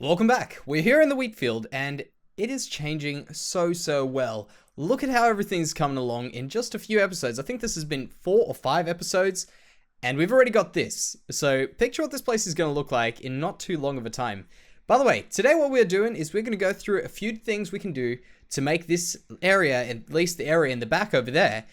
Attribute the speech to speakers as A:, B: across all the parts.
A: Welcome back. We're here in the wheat field and it is changing so well. Look at how everything's coming along in just a few episodes. I think this has been 4 or 5 episodes and we've already got this. So picture what this place is going to look like in not too long of a time. By the way, today what we're doing is we're going to go through a few things we can do to make this area, at least the area in the back over there,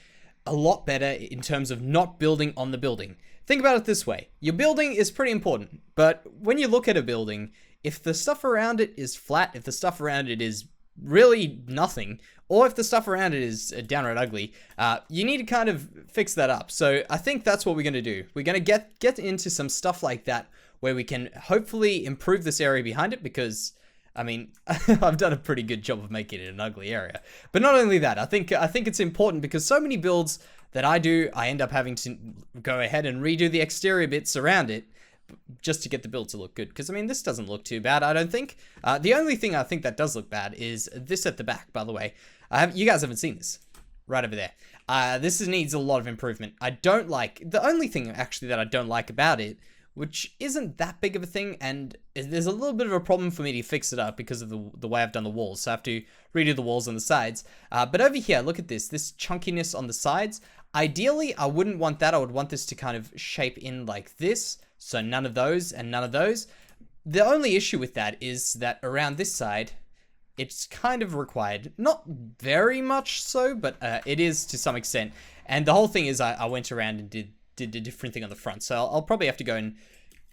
A: a lot better in terms of not building on the building. Think about it this way. Your building is pretty important, but when you look at a building, if the stuff around it is flat, if the stuff around it is really nothing, or if the stuff around it is downright ugly, you need to kind of fix that up. So I think that's what we're going to do. We're going to get into some stuff like that where we can hopefully improve this area behind it because, I mean, I've done a pretty good job of making it an ugly area. But not only that, I think it's important because so many builds that I do, I end up having to go ahead and redo the exterior bits around it just to get the build to look good. Because, I mean, this doesn't look too bad, I don't think. The only thing I think that does look bad is this at the back, by the way. You guys haven't seen this. Right over there. This needs a lot of improvement. I don't like... The only thing, actually, that I don't like about it, which isn't that big of a thing, and there's a little bit of a problem for me to fix it up because of the way I've done the walls. So I have to redo the walls on the sides. But over here, look at this chunkiness on the sides. Ideally, I wouldn't want that. I would want this to kind of shape in like this. So none of those and none of those. The only issue with that is that around this side, it's kind of required. Not very much so, but it is to some extent. And the whole thing is I went around and did a different thing on the front. So I'll probably have to go and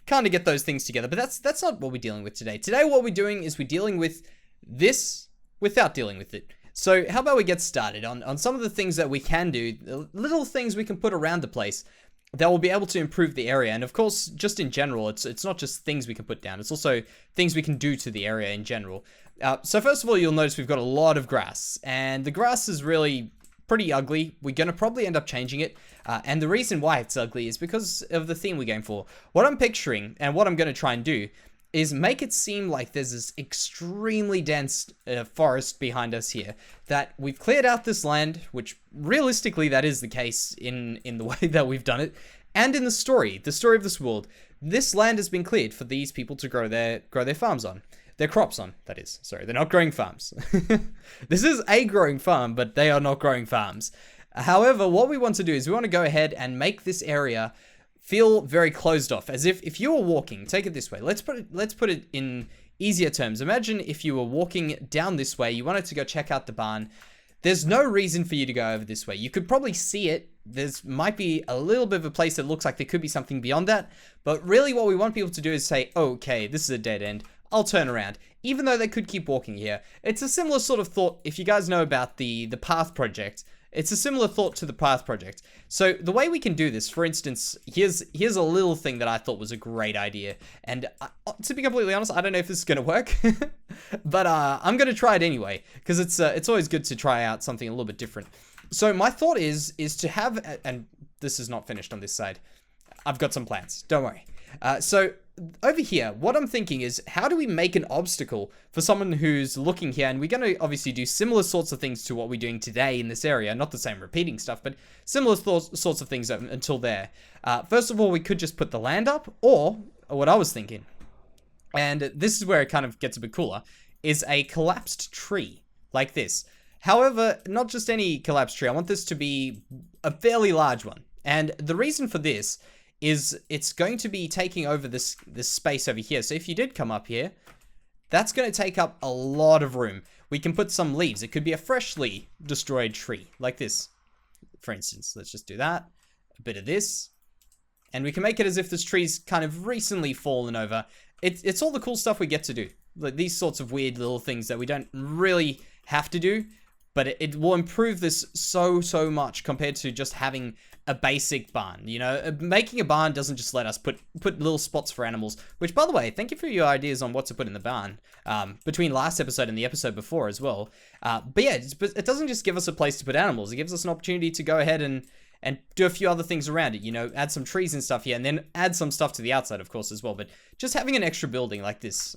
A: kind of get those things together. But that's not what we're dealing with today. Today what we're doing is we're dealing with this without dealing with it. So how about we get started on some of the things that we can do, the little things we can put around the place that will be able to improve the area. And of course, just in general, it's not just things we can put down, it's also things we can do to the area in general. So first of all, you'll notice we've got a lot of grass, and the grass is really pretty ugly. We're going to probably end up changing it. And the reason why it's ugly is because of the theme we're going for. What I'm picturing, and what I'm going to try and do, is make it seem like there's this extremely dense forest behind us here, that we've cleared out this land, which realistically that is the case in the way that we've done it, and in the story of this world, this land has been cleared for these people to grow their farms on. Their crops on, that is. Sorry, they're not growing farms. This is a growing farm, but they are not growing farms. However, what we want to do is we want to go ahead and make this area feel very closed off, as if you were walking. Take it this way. Let's put it in easier terms. Imagine if you were walking down this way, you wanted to go check out the barn. There's no reason for you to go over this way. You could probably see it. There's might be a little bit of a place that looks like there could be something beyond that, but really what we want people to do is say, okay, this is a dead end. I'll turn around, even though they could keep walking here. It's a similar sort of thought, if you guys know about the Path project. It's a similar thought to the Path project. So the way we can do this, for instance, here's a little thing that I thought was a great idea. And to be completely honest, I don't know if this is going to work, but I'm going to try it anyway, because it's always good to try out something a little bit different. So my thought is to have, and this is not finished on this side. I've got some plans. Don't worry. So over here, what I'm thinking is, how do we make an obstacle for someone who's looking here? And we're going to obviously do similar sorts of things to what we're doing today in this area. Not the same repeating stuff, but similar sorts of things until there. First of all, we could just put the land up, or what I was thinking, and this is where it kind of gets a bit cooler, is a collapsed tree like this. However, not just any collapsed tree. I want this to be a fairly large one. And the reason for this is it's going to be taking over this space over here. So if you did come up here, that's going to take up a lot of room. We can put some leaves. It could be a freshly destroyed tree, like this, for instance. Let's just do that. A bit of this. And we can make it as if this tree's kind of recently fallen over. It's all the cool stuff we get to do. Like these sorts of weird little things that we don't really have to do. But it will improve this so much compared to just having a basic barn. You know, making a barn doesn't just let us put little spots for animals. Which, by the way, thank you for your ideas on what to put in the barn. Between last episode and the episode before as well. But yeah, it doesn't just give us a place to put animals. It gives us an opportunity to go ahead and do a few other things around it. You know, add some trees and stuff here. And then add some stuff to the outside, of course, as well. But just having an extra building like this,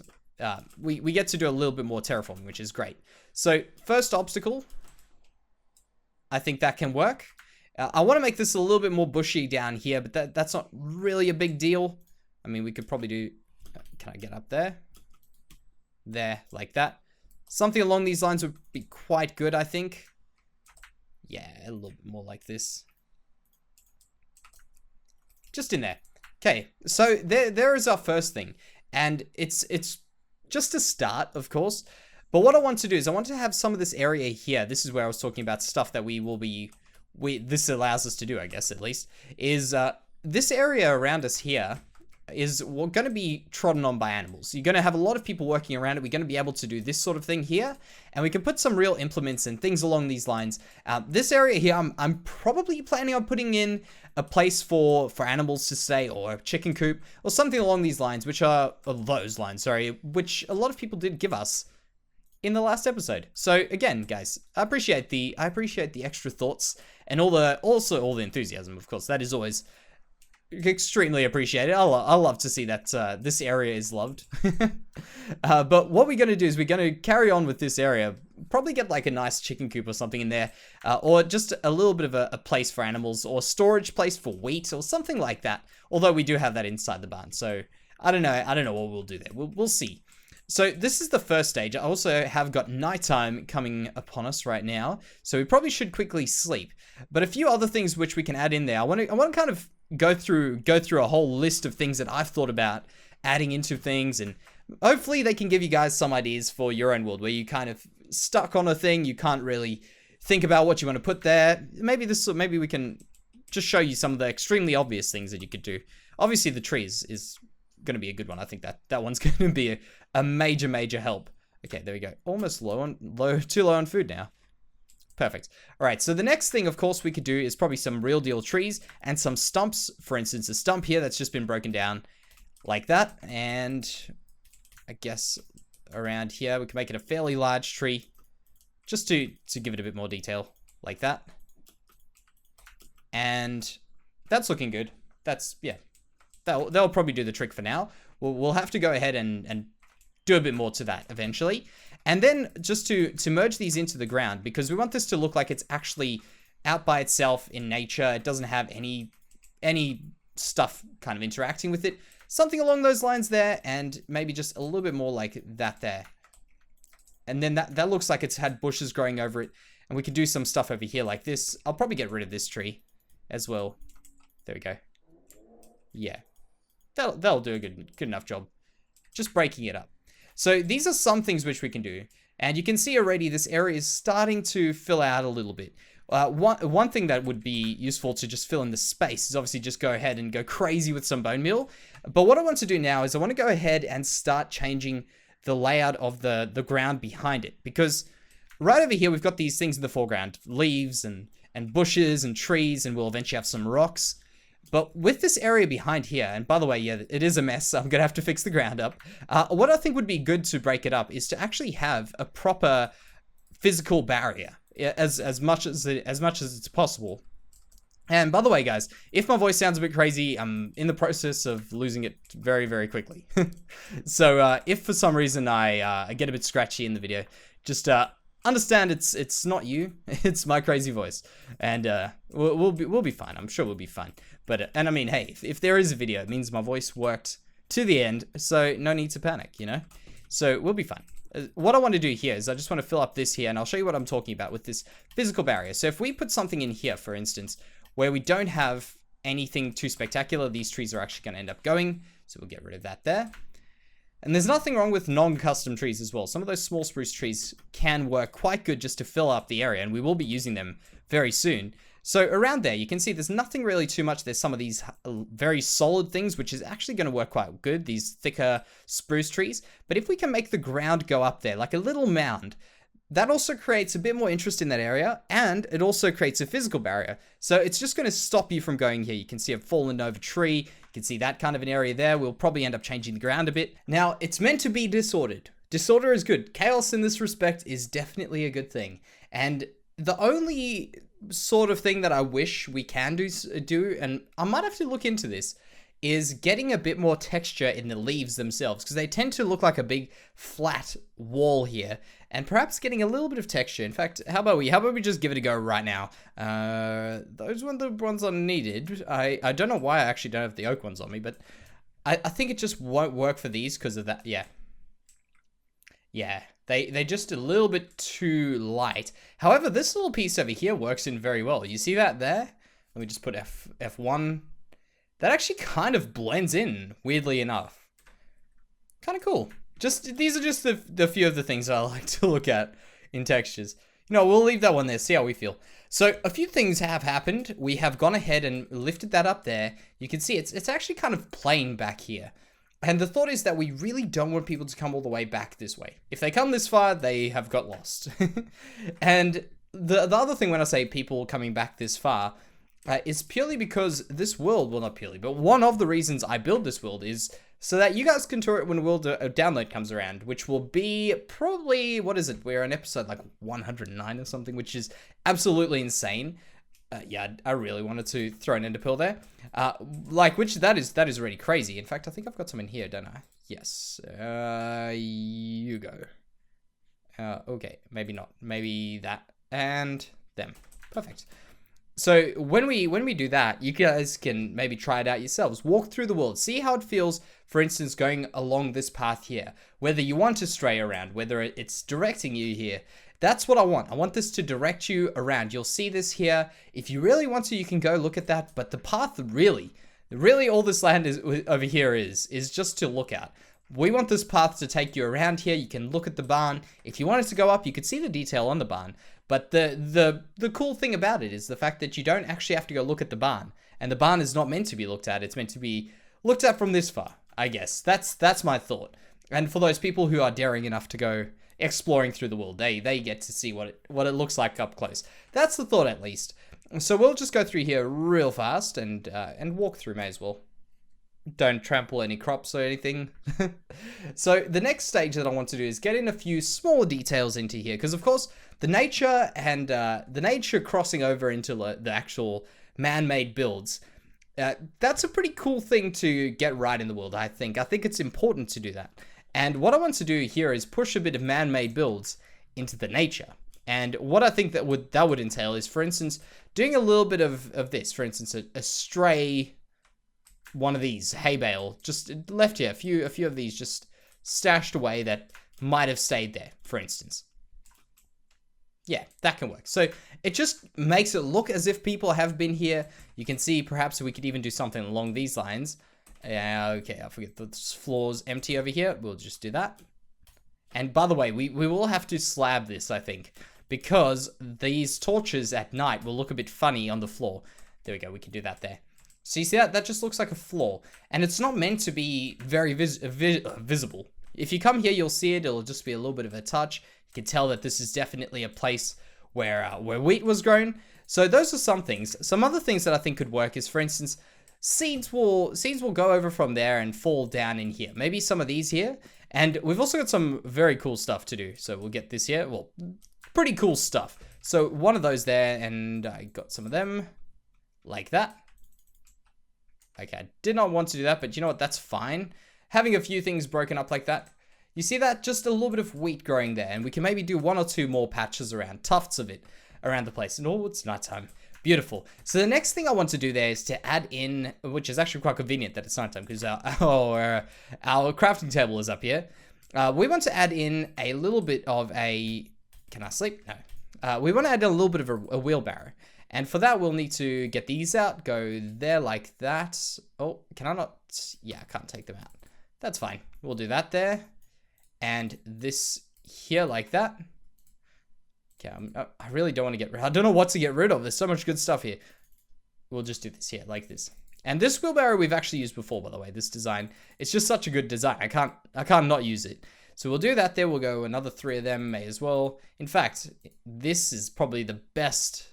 A: we get to do a little bit more terraforming, which is great. So, first obstacle, I think that can work. I want to make this a little bit more bushy down here, but that's not really a big deal. I mean, we could probably do... Can I get up there? there, like that. Something along these lines would be quite good, I think. Yeah, a little bit more like this. Just in there. Okay, so there is our first thing. And it's just a start, of course. But what I want to do is I want to have some of this area here. This is where I was talking about stuff that this allows us to do, I guess, at least. Is this area around us here is we're going to be trodden on by animals. You're going to have a lot of people working around it. We're going to be able to do this sort of thing here. And we can put some real implements and things along these lines. This area here, I'm probably planning on putting in a place for animals to stay, or a chicken coop, or something along these lines, which a lot of people did give us in the last episode. So again, guys, I appreciate the extra thoughts and also all the enthusiasm, of course. That is always extremely appreciated. I love to see that this area is loved. But what we're going to do is we're going to carry on with this area. Probably get like a nice chicken coop or something in there, or just a little bit of a place for animals, or storage place for wheat or something like that. Although we do have that inside the barn, so I don't know what we'll do there. We'll see. So this is the first stage. I also have got nighttime coming upon us right now, so we probably should quickly sleep. But a few other things which we can add in there. I want to kind of go through a whole list of things that I've thought about adding into things, and hopefully they can give you guys some ideas for your own world where you kind of stuck on a thing, you can't really think about what you want to put there. Maybe we can just show you some of the extremely obvious things that you could do. Obviously the trees is going to be a good one. I think that one's going to be a major help. Okay, there we go. Almost too low on food now. Perfect. All right, so the next thing, of course, we could do is probably some real deal trees and some stumps. For instance, a stump here that's just been broken down like that. And I guess around here, we can make it a fairly large tree just to give it a bit more detail like that. And that's looking good. Yeah, that'll probably do the trick for now. We'll have to go ahead and do a bit more to that eventually. And then just to merge these into the ground, because we want this to look like it's actually out by itself in nature. It doesn't have any stuff kind of interacting with it. Something along those lines there, and maybe just a little bit more like that there. And then that looks like it's had bushes growing over it. And we could do some stuff over here like this. I'll probably get rid of this tree as well. There we go. Yeah. That'll do a good enough job. Just breaking it up. So these are some things which we can do. And you can see already this area is starting to fill out a little bit. One thing that would be useful to just fill in the space is obviously just go ahead and go crazy with some bone meal. But what I want to do now is I want to go ahead and start changing the layout of the ground behind it. Because right over here, we've got these things in the foreground, leaves and bushes and trees, and we'll eventually have some rocks. But with this area behind here, and by the way, yeah, it is a mess. So I'm going to have to fix the ground up. What I think would be good to break it up is to actually have a proper physical barrier as much as it's possible. And by the way, guys, if my voice sounds a bit crazy, I'm in the process of losing it very quickly. So if for some reason I get a bit scratchy in the video, just understand it's not you, it's my crazy voice, and we'll be fine. I'm sure we'll be fine. But and I mean, hey, if there is a video, it means my voice worked to the end, so no need to panic, you know. So we'll be fine. What I want to do here is I just want to fill up this here, and I'll show you what I'm talking about with this physical barrier. So if we put something in here, for instance, where we don't have anything too spectacular, these trees are actually going to end up going. So we'll get rid of that there. And there's nothing wrong with non-custom trees as well. Some of those small spruce trees can work quite good just to fill up the area, and we will be using them very soon. So around there, you can see there's nothing really too much. There's some of these very solid things, which is actually going to work quite good, these thicker spruce trees. But if we can make the ground go up there, like a little mound, that also creates a bit more interest in that area, and it also creates a physical barrier. So it's just going to stop you from going here. You can see a fallen over tree. You can see that kind of an area there. We'll probably end up changing the ground a bit. Now, it's meant to be disordered. Disorder is good. Chaos in this respect is definitely a good thing. And the only sort of thing that I wish we can do, and I might have to look into this, is getting a bit more texture in the leaves themselves, because they tend to look like a big flat wall here, and perhaps getting a little bit of texture. In fact, how about we just give it a go right now? Those were the ones I needed. I don't know why I actually don't have the oak ones on me, but I think it just won't work for these because of that. Yeah. Yeah, they just a little bit too light. However, this little piece over here works in very well. You see that there? Let me just put F1. That actually kind of blends in, weirdly enough. Kind of cool. These are just the few of the things I like to look at in textures. You know, we'll leave that one there, see how we feel. So a few things have happened. We have gone ahead and lifted that up there. You can see it's actually kind of plain back here. And the thought is that we really don't want people to come all the way back this way. If they come this far, they have got lost. And the other thing when I say people coming back this far is purely because this world, well, not purely, but one of the reasons I build this world is so that you guys can tour it when world download comes around, which will be probably, what is it? We're on episode like 109 or something, which is absolutely insane. Yeah, I really wanted to throw an ender pearl there. That is already crazy. In fact, I think I've got some in here, don't I? Yes. You go. Okay, maybe not. Maybe that and them. Perfect. So when we do that, you guys can maybe try it out yourselves. Walk through the world, see how it feels, for instance, going along this path here. Whether you want to stray around, whether it's directing you here. That's what I want. I want this to direct you around. You'll see this here. If you really want to, you can go look at that. But the path really all this land is over here is just to look at. We want this path to take you around here. You can look at the barn. If you wanted to go up, you could see the detail on the barn. But the cool thing about it is the fact that you don't actually have to go look at the barn. And the barn is not meant to be looked at. It's meant to be looked at from this far, I guess. That's my thought. And for those people who are daring enough to go exploring through the world, they get to see what it looks like up close. That's the thought, at least. So we'll just go through here real fast and walk through, may as well. Don't trample any crops or anything. So the next stage that I want to do is get in a few smaller details into here, because of course the nature and the nature crossing over into the actual man-made builds. That's a pretty cool thing to get right in the world, I think. I think it's important to do that. And what I want to do here is push a bit of man-made builds into the nature. And what I think that would entail is, for instance, doing a little bit of this. For instance, a stray one of these hay bale just left here. A few of these just stashed away that might have stayed there, for instance. Yeah, that can work. So it just makes it look as if people have been here. You can see perhaps we could even do something along these lines. Okay, I forget the floor's empty over here. We'll just do that. And by the way, we will have to slab this, I think, because these torches at night will look a bit funny on the floor. There we go, we can do that there. So you see that? That just looks like a floor. And it's not meant to be very visible. If you come here, you'll see it. It'll just be a little bit of a touch. You can tell that this is definitely a place where wheat was grown. So those are some things. Some other things that I think could work is, for instance, seeds will go over from there and fall down in here. Maybe some of these here. And we've also got some very cool stuff to do. So we'll get this here. Well, pretty cool stuff. So one of those there, and I got some of them like that. Okay, I did not want to do that, but you know what? That's fine. Having a few things broken up like that. You see that? Just a little bit of wheat growing there. And we can maybe do one or two more patches around, tufts of it around the place. And oh, it's nighttime. Beautiful. So the next thing I want to do there is to add in, which is actually quite convenient that it's nighttime because our crafting table is up here. We want to add in a little bit of a, can I sleep? No. We want to add in a little bit of a wheelbarrow. And for that, we'll need to get these out, go there like that. Oh, can I not? Yeah, I can't take them out. That's fine. We'll do that there. And this here like that. Okay, I really don't want to get rid of. I don't know what to get rid of. There's so much good stuff here. We'll just do this here like this. And this wheelbarrow we've actually used before, by the way. This design, it's just such a good design. I can't not use it. So we'll do that there. We'll go another 3 of them, may as well. In fact, this is probably the best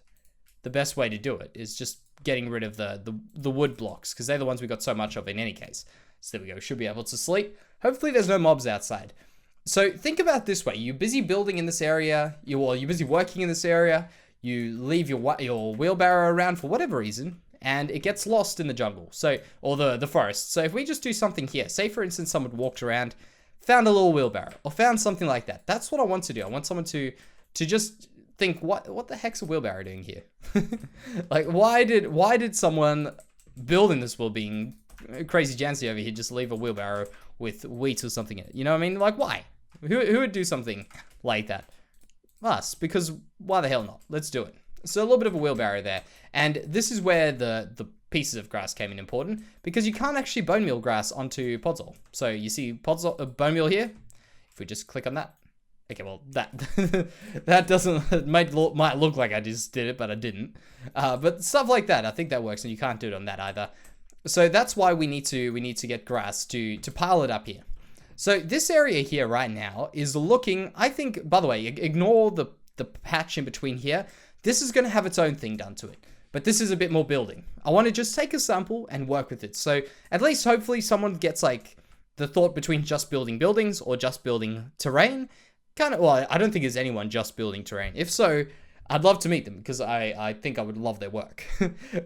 A: way to do it, is just getting rid of the wood blocks, because they're the ones we got so much of in any case. So there we go. Should be able to sleep. Hopefully there's no mobs outside. So think about it this way. You're busy building in this area. You're busy working in this area. You leave your wheelbarrow around for whatever reason, and it gets lost in the jungle. So, or the forest. So if we just do something here, say for instance, someone walked around, found a little wheelbarrow, or found something like that. That's what I want to do. I want someone to just think, what the heck's a wheelbarrow doing here? Like, why did someone building this world, being crazy Jansey over here, just leave a wheelbarrow with wheat or something in it? You know what I mean? Like, why? Who would do something like that? Us, because why the hell not? Let's do it. So a little bit of a wheelbarrow there. And this is where the pieces of grass came in important, because you can't actually bone meal grass onto podzol. So you see podzol, bone meal here. If we just click on that. Okay, well, that that doesn't, it might look like I just did it, but I didn't. But stuff like that, I think that works, and you can't do it on that either. So that's why we need to get grass to pile it up here. So this area here right now is looking, I think, by the way, ignore the patch in between here. This is going to have its own thing done to it. But this is a bit more building. I want to just take a sample and work with it. So at least hopefully someone gets like the thought between just building buildings or just building terrain. Kind of, well, I don't think there's anyone just building terrain. If so, I'd love to meet them because I think I would love their work.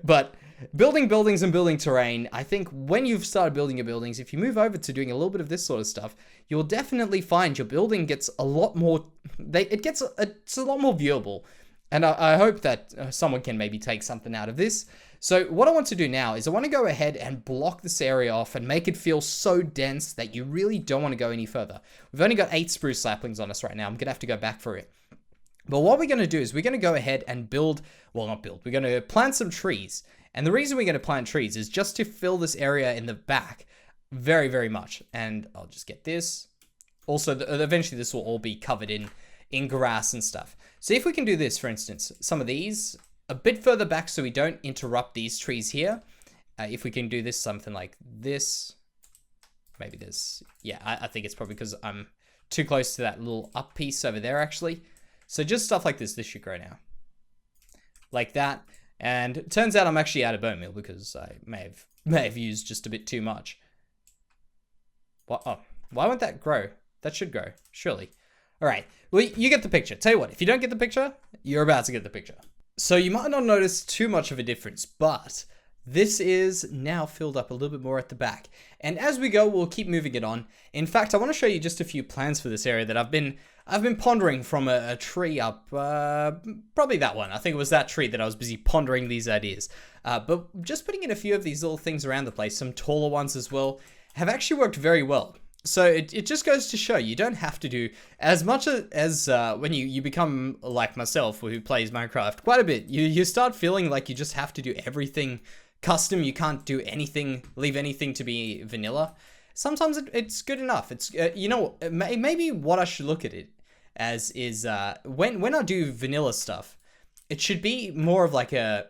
A: But building buildings and building terrain, I think when you've started building your buildings, if you move over to doing a little bit of this sort of stuff, you'll definitely find your building gets a lot more, it's a lot more viewable. And I hope that someone can maybe take something out of this. So what I want to do now is I want to go ahead and block this area off and make it feel so dense that you really don't want to go any further. We've only got 8 spruce saplings on us right now. I'm going to have to go back for it. But what we're going to do is we're going to go ahead and build, well, not build, we're going to plant some trees. And the reason we're going to plant trees is just to fill this area in the back very, very much. And I'll just get this. Also, eventually this will all be covered in grass and stuff. So if we can do this, for instance, some of these a bit further back so we don't interrupt these trees here. If we can do this, something like this, maybe this. Yeah, I think it's probably because I'm too close to that little up piece over there, actually. So just stuff like this should grow now. Like that. And it turns out I'm actually out of bone meal because I may have used just a bit too much. What? Oh, why won't that grow? That should grow, surely. All right, well, you get the picture. Tell you what, if you don't get the picture, you're about to get the picture. So you might not notice too much of a difference, but this is now filled up a little bit more at the back. And as we go, we'll keep moving it on. In fact, I want to show you just a few plans for this area that I've been pondering from a tree up, probably that one. I think it was that tree that I was busy pondering these ideas. But just putting in a few of these little things around the place, some taller ones as well, have actually worked very well. So it just goes to show you don't have to do as much as when you become like myself who plays Minecraft quite a bit. You start feeling like you just have to do everything custom. You can't do anything, leave anything to be vanilla. Sometimes it's good enough. It's you know, maybe what I should look at it as is when I do vanilla stuff, it should be more of like a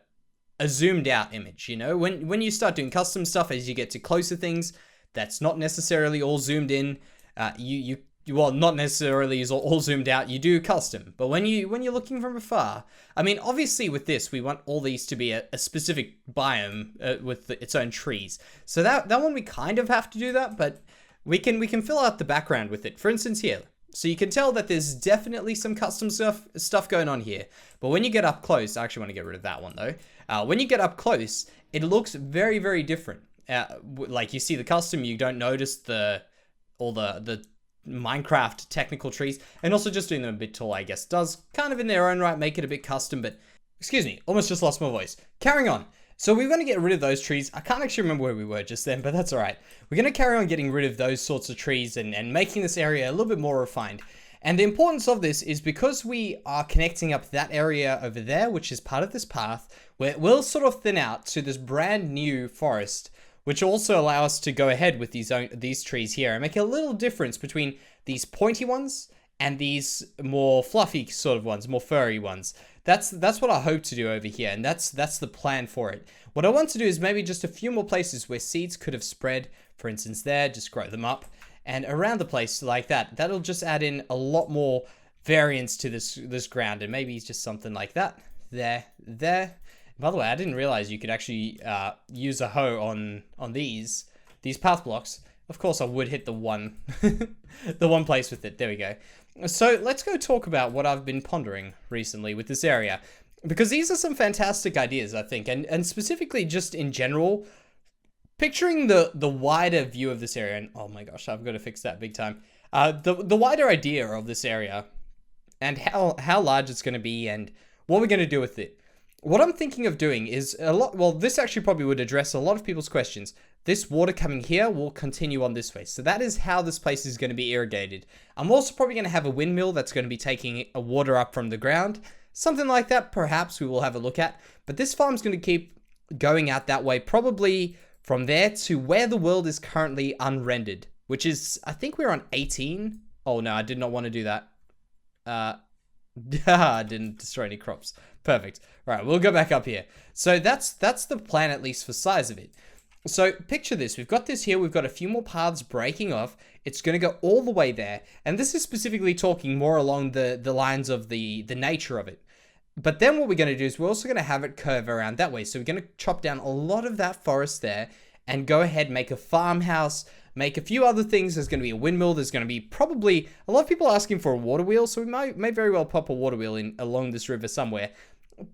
A: zoomed out image. You know, when you start doing custom stuff, as you get to closer things, that's not necessarily all zoomed in. Well, not necessarily is all zoomed out. You do custom, but when you're looking from afar, I mean, obviously with this, we want all these to be a specific biome with its own trees. So that one we kind of have to do that, but we can fill out the background with it. For instance, here, so you can tell that there's definitely some custom stuff going on here. But when you get up close, I actually want to get rid of that one though. When you get up close, it looks very, very different. Like you see the custom, you don't notice all the Minecraft technical trees, and also just doing them a bit tall, I guess, does kind of in their own right make it a bit custom. But excuse me, almost just lost my voice. Carrying on. So we're going to get rid of those trees. I can't actually remember where we were just then, but that's all right. We're going to carry on getting rid of those sorts of trees and making this area a little bit more refined. And the importance of this is because we are connecting up that area over there, which is part of this path, where it will sort of thin out to this brand new forest, which also allow us to go ahead with these trees here and make a little difference between these pointy ones and these more fluffy sort of ones, more furry ones. That's what I hope to do over here, and that's the plan for it. What I want to do is maybe just a few more places where seeds could have spread. For instance, there, just grow them up, and around the place like that. That'll just add in a lot more variance to this ground, and maybe just something like that. There. By the way, I didn't realize you could actually use a hoe on these path blocks. Of course, I would hit the one place with it. There we go. So let's go talk about what I've been pondering recently with this area, because these are some fantastic ideas, I think, and specifically just in general, picturing the wider view of this area. And oh my gosh, I've got to fix that big time. The wider idea of this area and how large it's going to be and what we're going to do with it. What I'm thinking of doing is a lot, well, this actually probably would address a lot of people's questions. This water coming here will continue on this way. So that is how this place is going to be irrigated. I'm also probably going to have a windmill that's going to be taking water up from the ground. Something like that, perhaps we will have a look at. But this farm's going to keep going out that way, probably from there to where the world is currently unrendered, which is, I think we're on 18. Oh no, I did not want to do that. I didn't destroy any crops. Perfect. Right, we'll go back up here. So that's the plan, at least for size of it. So picture this. We've got this here. We've got a few more paths breaking off. It's going to go all the way there. And this is specifically talking more along the lines of the nature of it. But then what we're going to do is we're also going to have it curve around that way. So we're going to chop down a lot of that forest there and go ahead, make a farmhouse, make a few other things. There's going to be a windmill. There's going to be probably a lot of people asking for a water wheel. So we may very well pop a water wheel in along this river somewhere.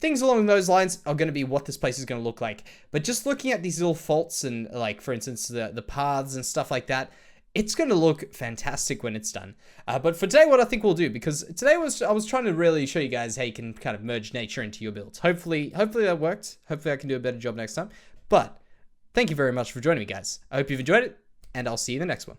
A: Things along those lines are going to be what this place is going to look like. But just looking at these little faults and, like, for instance, the paths and stuff like that, it's going to look fantastic when it's done. But for today, what I think we'll do, because today I was trying to really show you guys how you can kind of merge nature into your builds. Hopefully that worked. Hopefully I can do a better job next time. But thank you very much for joining me, guys. I hope you've enjoyed it, and I'll see you in the next one.